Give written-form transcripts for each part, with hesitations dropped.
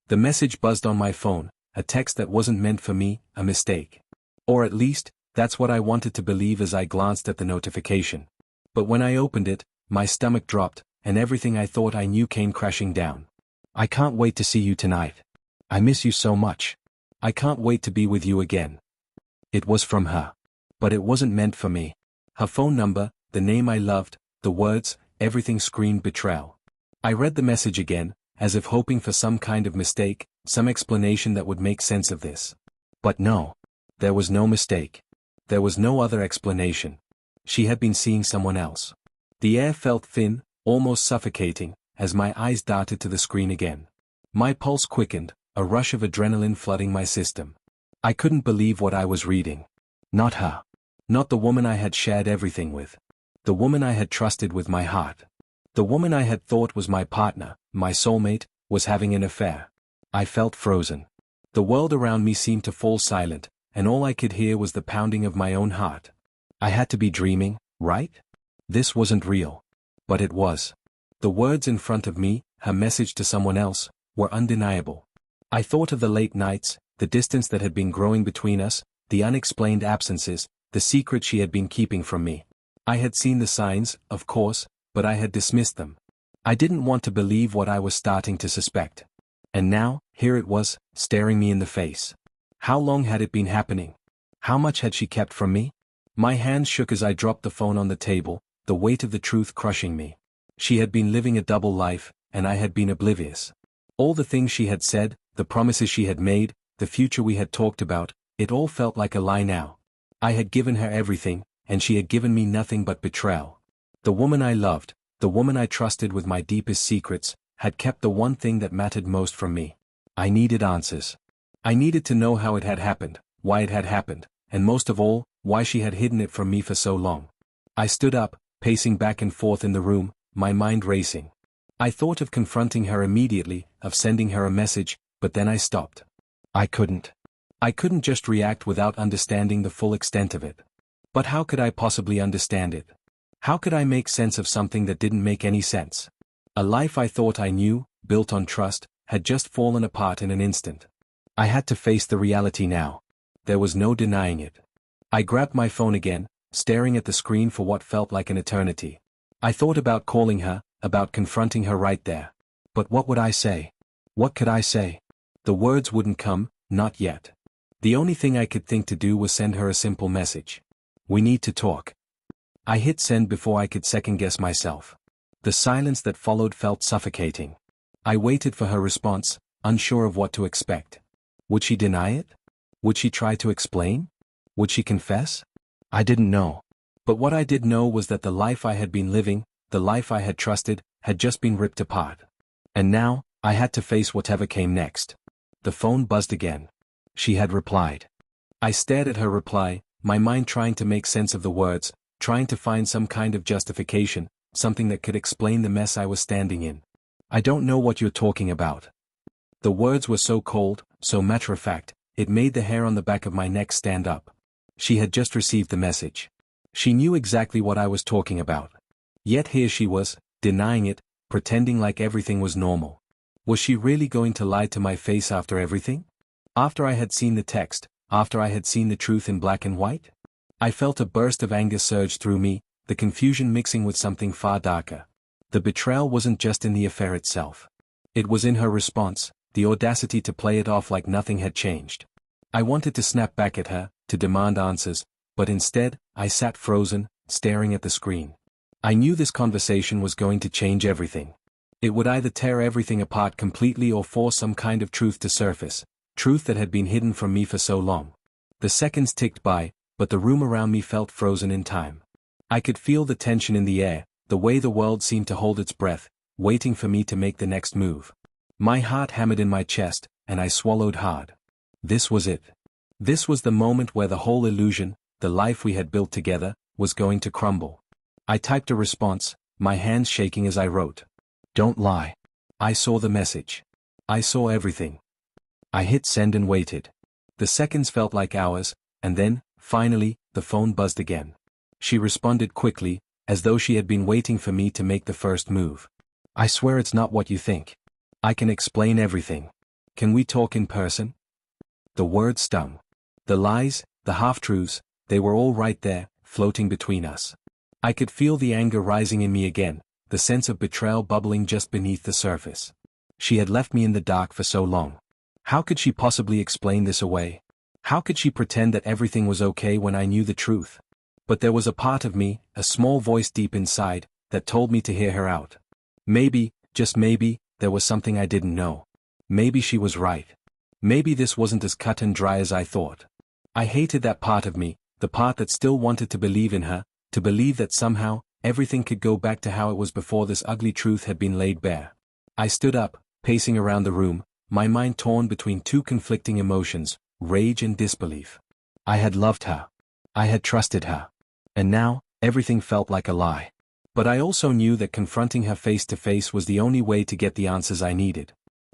The message buzzed on my phone, a text that wasn't meant for me, a mistake. Or at least, that's what I wanted to believe as I glanced at the notification. But when I opened it, my stomach dropped, and everything I thought I knew came crashing down. I can't wait to see you tonight. I miss you so much. I can't wait to be with you again. It was from her. But it wasn't meant for me. Her phone number, the name I loved, the words, everything screamed betrayal. I read the message again, as if hoping for some kind of mistake, some explanation that would make sense of this. But no. There was no mistake. There was no other explanation. She had been seeing someone else. The air felt thin, almost suffocating, as my eyes darted to the screen again. My pulse quickened, a rush of adrenaline flooding my system. I couldn't believe what I was reading. Not her. Not the woman I had shared everything with. The woman I had trusted with my heart. The woman I had thought was my partner, my soulmate, was having an affair. I felt frozen. The world around me seemed to fall silent, and all I could hear was the pounding of my own heart. I had to be dreaming, right? This wasn't real. But it was. The words in front of me, her message to someone else, were undeniable. I thought of the late nights, the distance that had been growing between us, the unexplained absences, the secret she had been keeping from me. I had seen the signs, of course, but I had dismissed them. I didn't want to believe what I was starting to suspect. And now, here it was, staring me in the face. How long had it been happening? How much had she kept from me? My hands shook as I dropped the phone on the table, the weight of the truth crushing me. She had been living a double life, and I had been oblivious. All the things she had said, the promises she had made, the future we had talked about, it all felt like a lie now. I had given her everything, and she had given me nothing but betrayal. The woman I loved, the woman I trusted with my deepest secrets, had kept the one thing that mattered most from me. I needed answers. I needed to know how it had happened, why it had happened, and most of all, why she had hidden it from me for so long. I stood up, pacing back and forth in the room, my mind racing. I thought of confronting her immediately, of sending her a message, but then I stopped. I couldn't. I couldn't just react without understanding the full extent of it. But how could I possibly understand it? How could I make sense of something that didn't make any sense? A life I thought I knew, built on trust, had just fallen apart in an instant. I had to face the reality now. There was no denying it. I grabbed my phone again, staring at the screen for what felt like an eternity. I thought about calling her, about confronting her right there. But what would I say? What could I say? The words wouldn't come, not yet. The only thing I could think to do was send her a simple message. We need to talk. I hit send before I could second-guess myself. The silence that followed felt suffocating. I waited for her response, unsure of what to expect. Would she deny it? Would she try to explain? Would she confess? I didn't know. But what I did know was that the life I had been living, the life I had trusted, had just been ripped apart. And now, I had to face whatever came next. The phone buzzed again. She had replied. I stared at her reply, my mind trying to make sense of the words, trying to find some kind of justification, something that could explain the mess I was standing in. I don't know what you're talking about. The words were so cold, so matter-of-fact, it made the hair on the back of my neck stand up. She had just received the message. She knew exactly what I was talking about. Yet here she was, denying it, pretending like everything was normal. Was she really going to lie to my face after everything? After I had seen the text, after I had seen the truth in black and white? I felt a burst of anger surge through me, the confusion mixing with something far darker. The betrayal wasn't just in the affair itself. It was in her response, the audacity to play it off like nothing had changed. I wanted to snap back at her, to demand answers, but instead, I sat frozen, staring at the screen. I knew this conversation was going to change everything. It would either tear everything apart completely or force some kind of truth to surface, truth that had been hidden from me for so long. The seconds ticked by, but the room around me felt frozen in time. I could feel the tension in the air, the way the world seemed to hold its breath, waiting for me to make the next move. My heart hammered in my chest, and I swallowed hard. This was it. This was the moment where the whole illusion, the life we had built together, was going to crumble. I typed a response, my hands shaking as I wrote. Don't lie. I saw the message. I saw everything. I hit send and waited. The seconds felt like hours, and then, finally, the phone buzzed again. She responded quickly, as though she had been waiting for me to make the first move. I swear it's not what you think. I can explain everything. Can we talk in person? The word stung. The lies, the half-truths, they were all right there, floating between us. I could feel the anger rising in me again, the sense of betrayal bubbling just beneath the surface. She had left me in the dark for so long. How could she possibly explain this away? How could she pretend that everything was okay when I knew the truth? But there was a part of me, a small voice deep inside, that told me to hear her out. Maybe, just maybe, there was something I didn't know. Maybe she was right. Maybe this wasn't as cut and dry as I thought. I hated that part of me, the part that still wanted to believe in her, to believe that somehow, everything could go back to how it was before this ugly truth had been laid bare. I stood up, pacing around the room, my mind torn between two conflicting emotions, rage and disbelief. I had loved her. I had trusted her. And now, everything felt like a lie. But I also knew that confronting her face to face was the only way to get the answers I needed.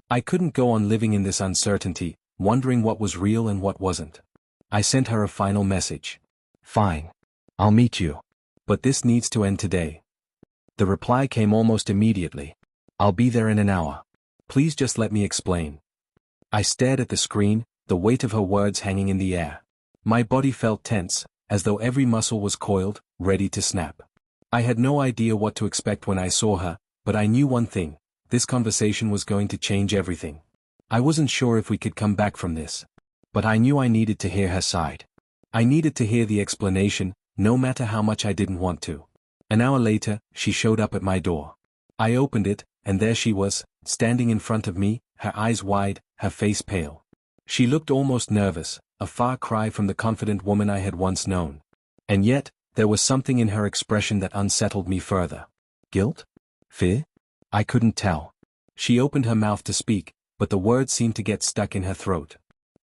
I couldn't go on living in this uncertainty, wondering what was real and what wasn't. I sent her a final message. Fine. I'll meet you. But this needs to end today. The reply came almost immediately. I'll be there in an hour. Please just let me explain. I stared at the screen, the weight of her words hanging in the air. My body felt tense, as though every muscle was coiled, ready to snap. I had no idea what to expect when I saw her, but I knew one thing. This conversation was going to change everything. I wasn't sure if we could come back from this. But I knew I needed to hear her side. I needed to hear the explanation, no matter how much I didn't want to. An hour later, she showed up at my door. I opened it, and there she was, standing in front of me, her eyes wide, her face pale. She looked almost nervous, a far cry from the confident woman I had once known. And yet, there was something in her expression that unsettled me further. Guilt? Fear? I couldn't tell. She opened her mouth to speak, but the words seemed to get stuck in her throat.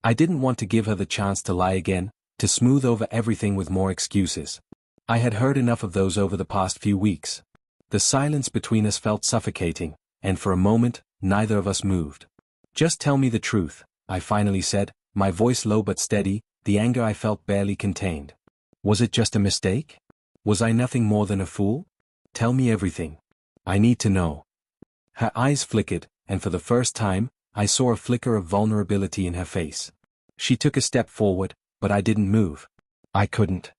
I didn't want to give her the chance to lie again, to smooth over everything with more excuses. I had heard enough of those over the past few weeks. The silence between us felt suffocating, and for a moment, neither of us moved. Just tell me the truth, I finally said, my voice low but steady, the anger I felt barely contained. Was it just a mistake? Was I nothing more than a fool? Tell me everything. I need to know. Her eyes flickered, and for the first time, I saw a flicker of vulnerability in her face. She took a step forward, but I didn't move. I couldn't.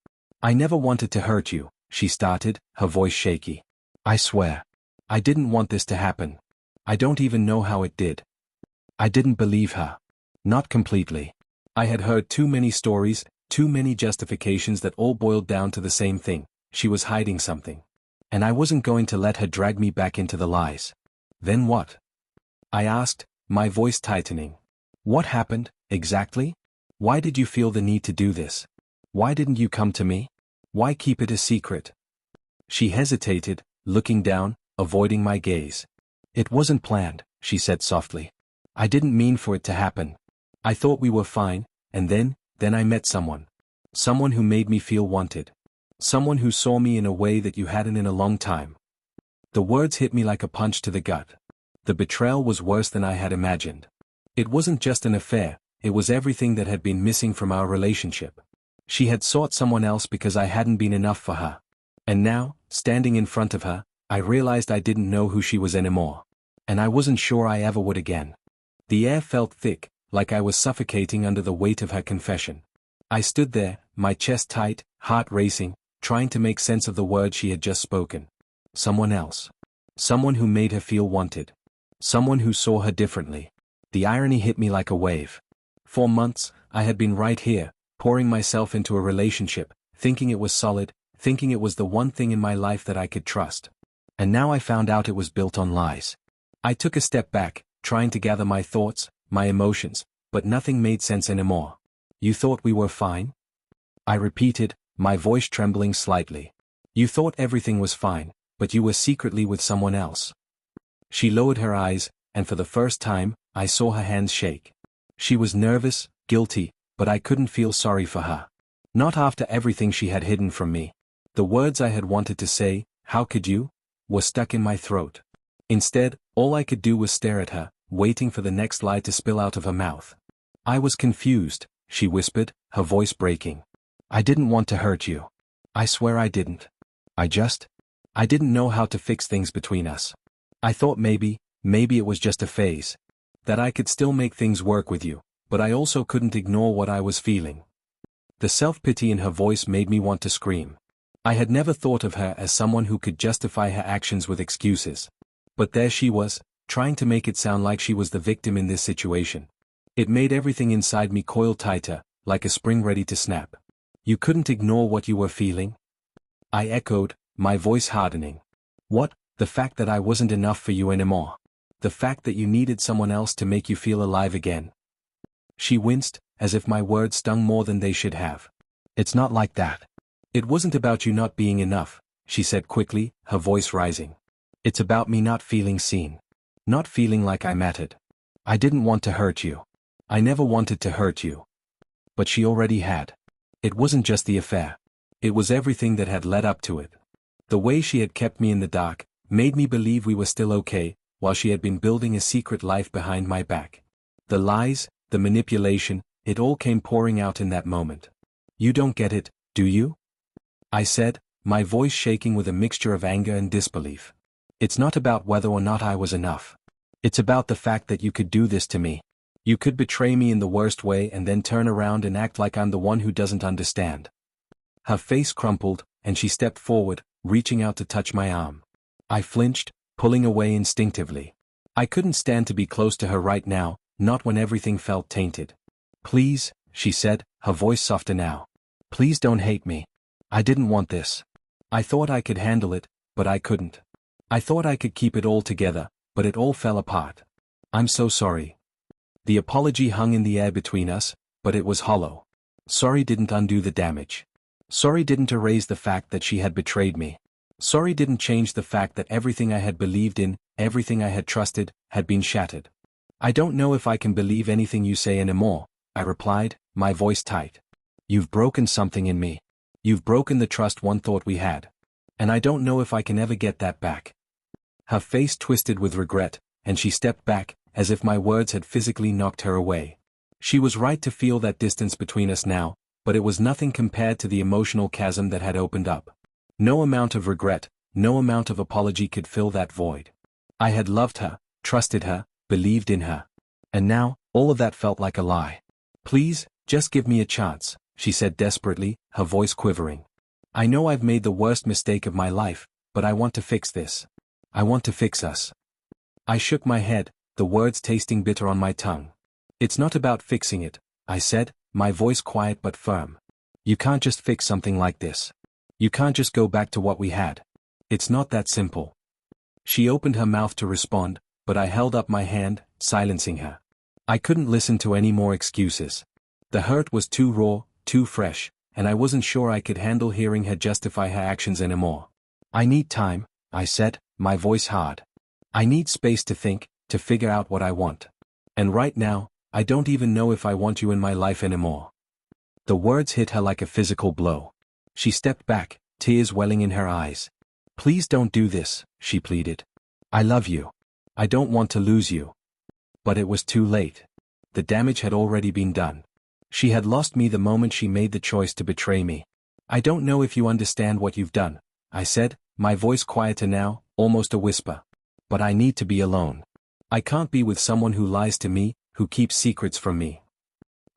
I never wanted to hurt you, she started, her voice shaky. I swear. I didn't want this to happen. I don't even know how it did. I didn't believe her. Not completely. I had heard too many stories, too many justifications that all boiled down to the same thing. She was hiding something. And I wasn't going to let her drag me back into the lies. Then what? I asked, my voice tightening. What happened, exactly? Why did you feel the need to do this? Why didn't you come to me? Why keep it a secret? She hesitated, looking down, avoiding my gaze. It wasn't planned, she said softly. I didn't mean for it to happen. I thought we were fine, and then I met someone. Someone who made me feel wanted. Someone who saw me in a way that you hadn't in a long time. The words hit me like a punch to the gut. The betrayal was worse than I had imagined. It wasn't just an affair, it was everything that had been missing from our relationship. She had sought someone else because I hadn't been enough for her. And now, standing in front of her, I realized I didn't know who she was anymore. And I wasn't sure I ever would again. The air felt thick, like I was suffocating under the weight of her confession. I stood there, my chest tight, heart racing, trying to make sense of the words she had just spoken. Someone else. Someone who made her feel wanted. Someone who saw her differently. The irony hit me like a wave. For months, I had been right here, pouring myself into a relationship, thinking it was solid, thinking it was the one thing in my life that I could trust. And now I found out it was built on lies. I took a step back, trying to gather my thoughts, my emotions, but nothing made sense anymore. You thought we were fine? I repeated, my voice trembling slightly. You thought everything was fine, but you were secretly with someone else. She lowered her eyes, and for the first time, I saw her hands shake. She was nervous, guilty, but I couldn't feel sorry for her. Not after everything she had hidden from me. The words I had wanted to say, "How could you?" were stuck in my throat. Instead, all I could do was stare at her, waiting for the next lie to spill out of her mouth. I was confused, she whispered, her voice breaking. I didn't want to hurt you. I swear I didn't. I didn't know how to fix things between us. I thought maybe it was just a phase. That I could still make things work with you, but I also couldn't ignore what I was feeling. The self-pity in her voice made me want to scream. I had never thought of her as someone who could justify her actions with excuses. But there she was, trying to make it sound like she was the victim in this situation. It made everything inside me coil tighter, like a spring ready to snap. You couldn't ignore what you were feeling? I echoed, my voice hardening. What, the fact that I wasn't enough for you anymore? The fact that you needed someone else to make you feel alive again? She winced, as if my words stung more than they should have. It's not like that. It wasn't about you not being enough, she said quickly, her voice rising. It's about me not feeling seen. Not feeling like I mattered. I didn't want to hurt you. I never wanted to hurt you. But she already had. It wasn't just the affair. It was everything that had led up to it. The way she had kept me in the dark, made me believe we were still okay, while she had been building a secret life behind my back. The lies, the manipulation, it all came pouring out in that moment. You don't get it, do you? I said, my voice shaking with a mixture of anger and disbelief. It's not about whether or not I was enough. It's about the fact that you could do this to me. You could betray me in the worst way and then turn around and act like I'm the one who doesn't understand. Her face crumpled, and she stepped forward, reaching out to touch my arm. I flinched, pulling away instinctively. I couldn't stand to be close to her right now, not when everything felt tainted. Please, she said, her voice softer now. Please don't hate me. I didn't want this. I thought I could handle it, but I couldn't. I thought I could keep it all together, but it all fell apart. I'm so sorry. The apology hung in the air between us, but it was hollow. Sorry didn't undo the damage. Sorry didn't erase the fact that she had betrayed me. Sorry didn't change the fact that everything I had believed in, everything I had trusted, had been shattered. I don't know if I can believe anything you say anymore, I replied, my voice tight. You've broken something in me. You've broken the trust one thought we had. And I don't know if I can ever get that back. Her face twisted with regret, and she stepped back, as if my words had physically knocked her away. She was right to feel that distance between us now, but it was nothing compared to the emotional chasm that had opened up. No amount of regret, no amount of apology could fill that void. I had loved her, trusted her, believed in her. And now, all of that felt like a lie. Please, just give me a chance, she said desperately, her voice quivering. I know I've made the worst mistake of my life, but I want to fix this. I want to fix us. I shook my head, the words tasting bitter on my tongue. It's not about fixing it, I said, my voice quiet but firm. You can't just fix something like this. You can't just go back to what we had. It's not that simple. She opened her mouth to respond, but I held up my hand, silencing her. I couldn't listen to any more excuses. The hurt was too raw, too fresh, and I wasn't sure I could handle hearing her justify her actions anymore. I need time, I said, my voice hard. I need space to think, to figure out what I want. And right now, I don't even know if I want you in my life anymore. The words hit her like a physical blow. She stepped back, tears welling in her eyes. Please don't do this, she pleaded. I love you. I don't want to lose you. But it was too late. The damage had already been done. She had lost me the moment she made the choice to betray me. I don't know if you understand what you've done, I said, my voice quieter now, almost a whisper. But I need to be alone. I can't be with someone who lies to me, who keeps secrets from me.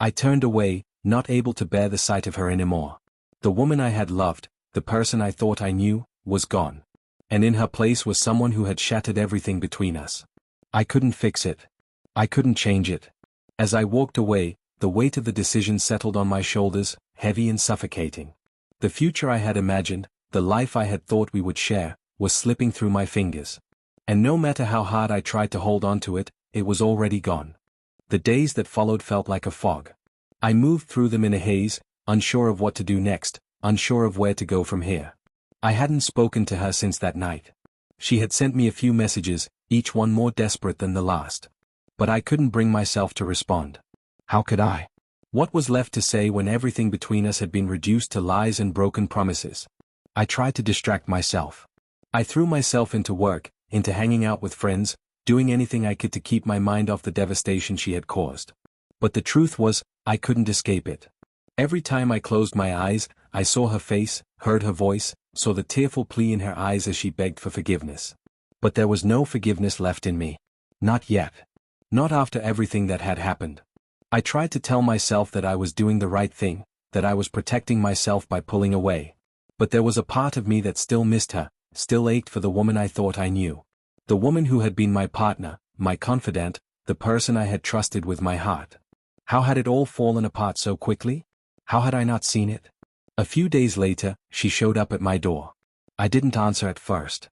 I turned away, not able to bear the sight of her anymore. The woman I had loved, the person I thought I knew, was gone. And in her place was someone who had shattered everything between us. I couldn't fix it. I couldn't change it. As I walked away, the weight of the decision settled on my shoulders, heavy and suffocating. The future I had imagined, the life I had thought we would share, was slipping through my fingers. And no matter how hard I tried to hold on to it, it was already gone. The days that followed felt like a fog. I moved through them in a haze, unsure of what to do next, unsure of where to go from here. I hadn't spoken to her since that night. She had sent me a few messages, each one more desperate than the last. But I couldn't bring myself to respond. How could I? What was left to say when everything between us had been reduced to lies and broken promises? I tried to distract myself. I threw myself into work, into hanging out with friends, doing anything I could to keep my mind off the devastation she had caused. But the truth was, I couldn't escape it. Every time I closed my eyes, I saw her face, heard her voice, saw the tearful plea in her eyes as she begged for forgiveness. But there was no forgiveness left in me. Not yet. Not after everything that had happened. I tried to tell myself that I was doing the right thing, that I was protecting myself by pulling away. But there was a part of me that still missed her, still ached for the woman I thought I knew. The woman who had been my partner, my confidant, the person I had trusted with my heart. How had it all fallen apart so quickly? How had I not seen it? A few days later, she showed up at my door. I didn't answer at first.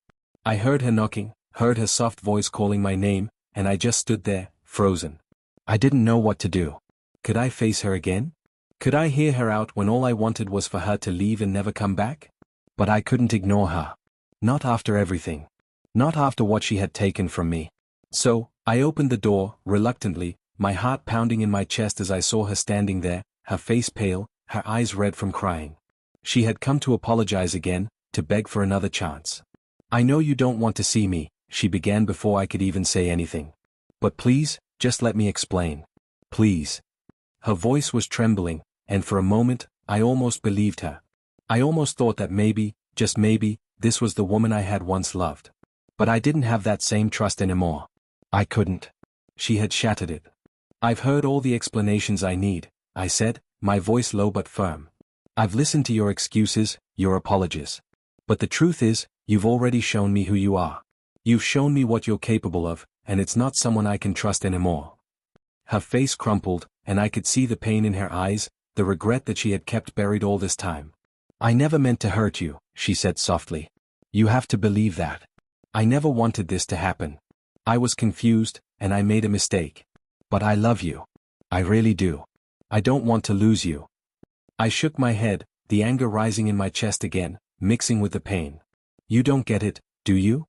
I heard her knocking, heard her soft voice calling my name, and I just stood there, frozen. I didn't know what to do. Could I face her again? Could I hear her out when all I wanted was for her to leave and never come back? But I couldn't ignore her. Not after everything. Not after what she had taken from me. So, I opened the door, reluctantly, my heart pounding in my chest as I saw her standing there, her face pale, her eyes red from crying. She had come to apologize again, to beg for another chance. I know you don't want to see me, she began before I could even say anything. But please, just let me explain. Please. Her voice was trembling, and for a moment, I almost believed her. I almost thought that maybe, just maybe, this was the woman I had once loved. But I didn't have that same trust anymore. I couldn't. She had shattered it. I've heard all the explanations I need, I said, my voice low but firm. I've listened to your excuses, your apologies. But the truth is, you've already shown me who you are. You've shown me what you're capable of, and it's not someone I can trust anymore. Her face crumpled, and I could see the pain in her eyes, the regret that she had kept buried all this time. I never meant to hurt you, she said softly. You have to believe that. I never wanted this to happen. I was confused, and I made a mistake. But I love you. I really do. I don't want to lose you. I shook my head, the anger rising in my chest again, mixing with the pain. You don't get it, do you?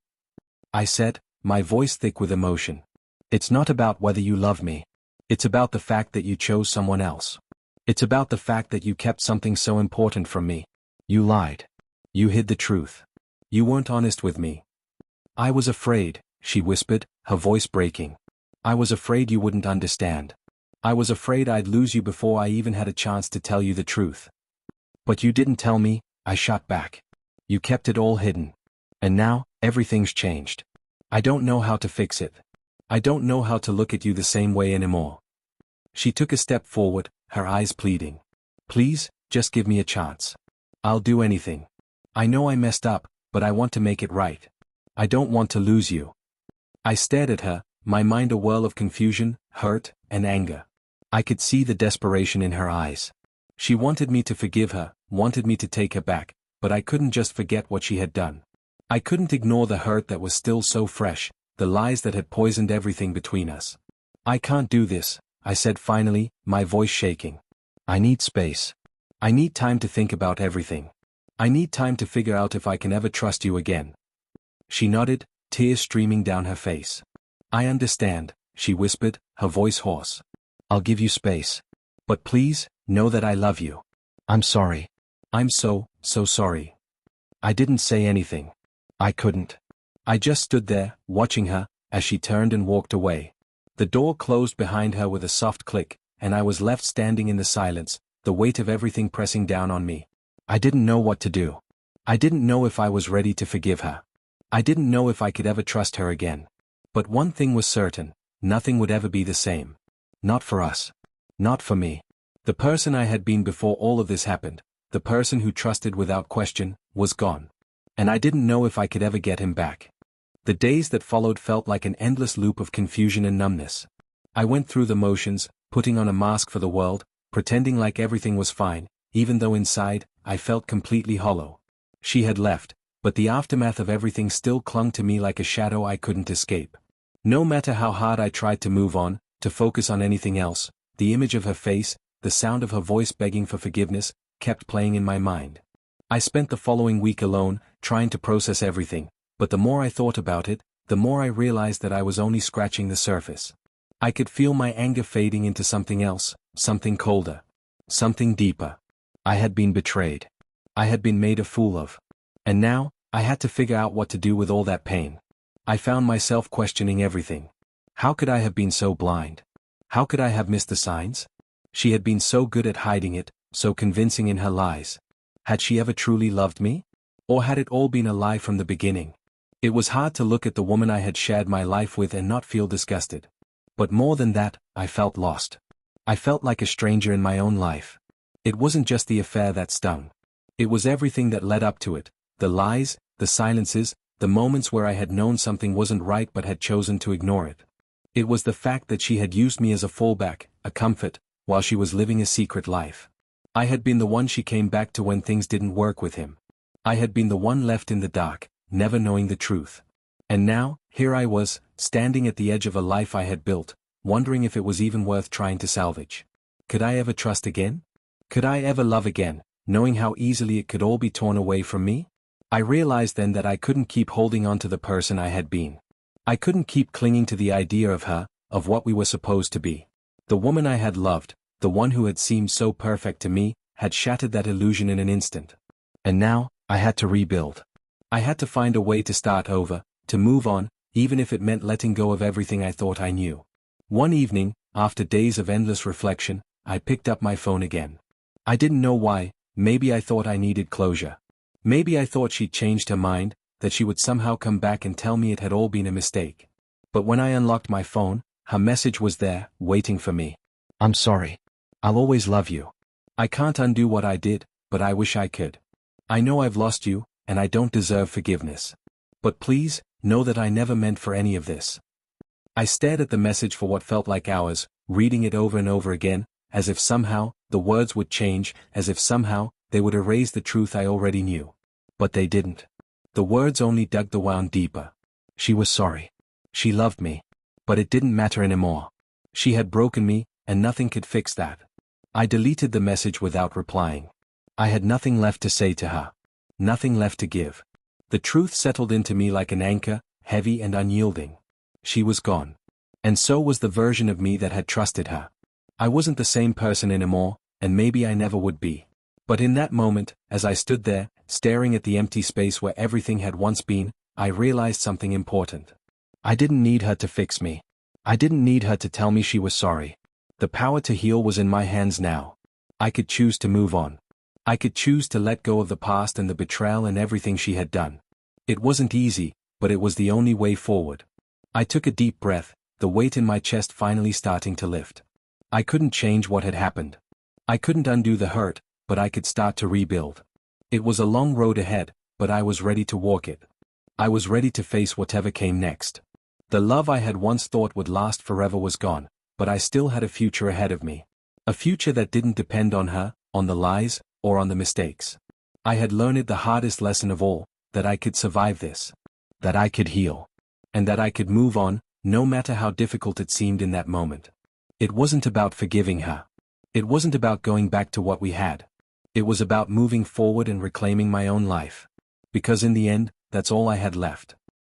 I said, my voice thick with emotion. It's not about whether you love me. It's about the fact that you chose someone else. It's about the fact that you kept something so important from me. You lied. You hid the truth. You weren't honest with me. I was afraid, she whispered, her voice breaking. I was afraid you wouldn't understand. I was afraid I'd lose you before I even had a chance to tell you the truth. But you didn't tell me, I shot back. You kept it all hidden. And now, everything's changed. I don't know how to fix it. I don't know how to look at you the same way anymore. She took a step forward, her eyes pleading. Please, just give me a chance. I'll do anything. I know I messed up, but I want to make it right. I don't want to lose you. I stared at her, my mind a whirl of confusion, hurt, and anger. I could see the desperation in her eyes. She wanted me to forgive her, wanted me to take her back, but I couldn't just forget what she had done. I couldn't ignore the hurt that was still so fresh, the lies that had poisoned everything between us. I can't do this, I said finally, my voice shaking. I need space. I need time to think about everything. I need time to figure out if I can ever trust you again. She nodded, tears streaming down her face. I understand, she whispered, her voice hoarse. I'll give you space. But please, know that I love you. I'm sorry. I'm so sorry. I didn't say anything. I couldn't. I just stood there, watching her, as she turned and walked away. The door closed behind her with a soft click, and I was left standing in the silence, the weight of everything pressing down on me. I didn't know what to do. I didn't know if I was ready to forgive her. I didn't know if I could ever trust her again. But one thing was certain, nothing would ever be the same. Not for us. Not for me. The person I had been before all of this happened, the person who trusted without question, was gone. And I didn't know if I could ever get him back. The days that followed felt like an endless loop of confusion and numbness. I went through the motions, putting on a mask for the world, pretending like everything was fine, even though inside, I felt completely hollow. She had left, but the aftermath of everything still clung to me like a shadow I couldn't escape. No matter how hard I tried to move on, to focus on anything else, the image of her face, the sound of her voice begging for forgiveness, kept playing in my mind. I spent the following week alone, trying to process everything, but the more I thought about it, the more I realized that I was only scratching the surface. I could feel my anger fading into something else, something colder. Something deeper. I had been betrayed. I had been made a fool of. And now, I had to figure out what to do with all that pain. I found myself questioning everything. How could I have been so blind? How could I have missed the signs? She had been so good at hiding it, so convincing in her lies. Had she ever truly loved me? Or had it all been a lie from the beginning? It was hard to look at the woman I had shared my life with and not feel disgusted. But more than that, I felt lost. I felt like a stranger in my own life. It wasn't just the affair that stung. It was everything that led up to it, the lies, the silences, the moments where I had known something wasn't right but had chosen to ignore it. It was the fact that she had used me as a fallback, a comfort, while she was living a secret life. I had been the one she came back to when things didn't work with him. I had been the one left in the dark, never knowing the truth. And now, here I was, standing at the edge of a life I had built, wondering if it was even worth trying to salvage. Could I ever trust again? Could I ever love again, knowing how easily it could all be torn away from me? I realized then that I couldn't keep holding on to the person I had been. I couldn't keep clinging to the idea of her, of what we were supposed to be. The woman I had loved, the one who had seemed so perfect to me, had shattered that illusion in an instant. And now, I had to rebuild. I had to find a way to start over, to move on, even if it meant letting go of everything I thought I knew. One evening, after days of endless reflection, I picked up my phone again. I didn't know why. Maybe I thought I needed closure. Maybe I thought she'd changed her mind, that she would somehow come back and tell me it had all been a mistake. But when I unlocked my phone, her message was there, waiting for me. I'm sorry. I'll always love you. I can't undo what I did, but I wish I could. I know I've lost you, and I don't deserve forgiveness. But please, know that I never meant for any of this. I stared at the message for what felt like hours, reading it over and over again, as if somehow, the words would change, as if somehow, they would erase the truth I already knew. But they didn't. The words only dug the wound deeper. She was sorry. She loved me. But it didn't matter anymore. She had broken me, and nothing could fix that. I deleted the message without replying. I had nothing left to say to her. Nothing left to give. The truth settled into me like an anchor, heavy and unyielding. She was gone. And so was the version of me that had trusted her. I wasn't the same person anymore, and maybe I never would be. But in that moment, as I stood there, staring at the empty space where everything had once been, I realized something important. I didn't need her to fix me. I didn't need her to tell me she was sorry. The power to heal was in my hands now. I could choose to move on. I could choose to let go of the past and the betrayal and everything she had done. It wasn't easy, but it was the only way forward. I took a deep breath, the weight in my chest finally starting to lift. I couldn't change what had happened. I couldn't undo the hurt, but I could start to rebuild. It was a long road ahead, but I was ready to walk it. I was ready to face whatever came next. The love I had once thought would last forever was gone, but I still had a future ahead of me. A future that didn't depend on her, on the lies, or on the mistakes. I had learned the hardest lesson of all, that I could survive this. That I could heal. And that I could move on, no matter how difficult it seemed in that moment. It wasn't about forgiving her. It wasn't about going back to what we had. It was about moving forward and reclaiming my own life. Because in the end, that's all I had left.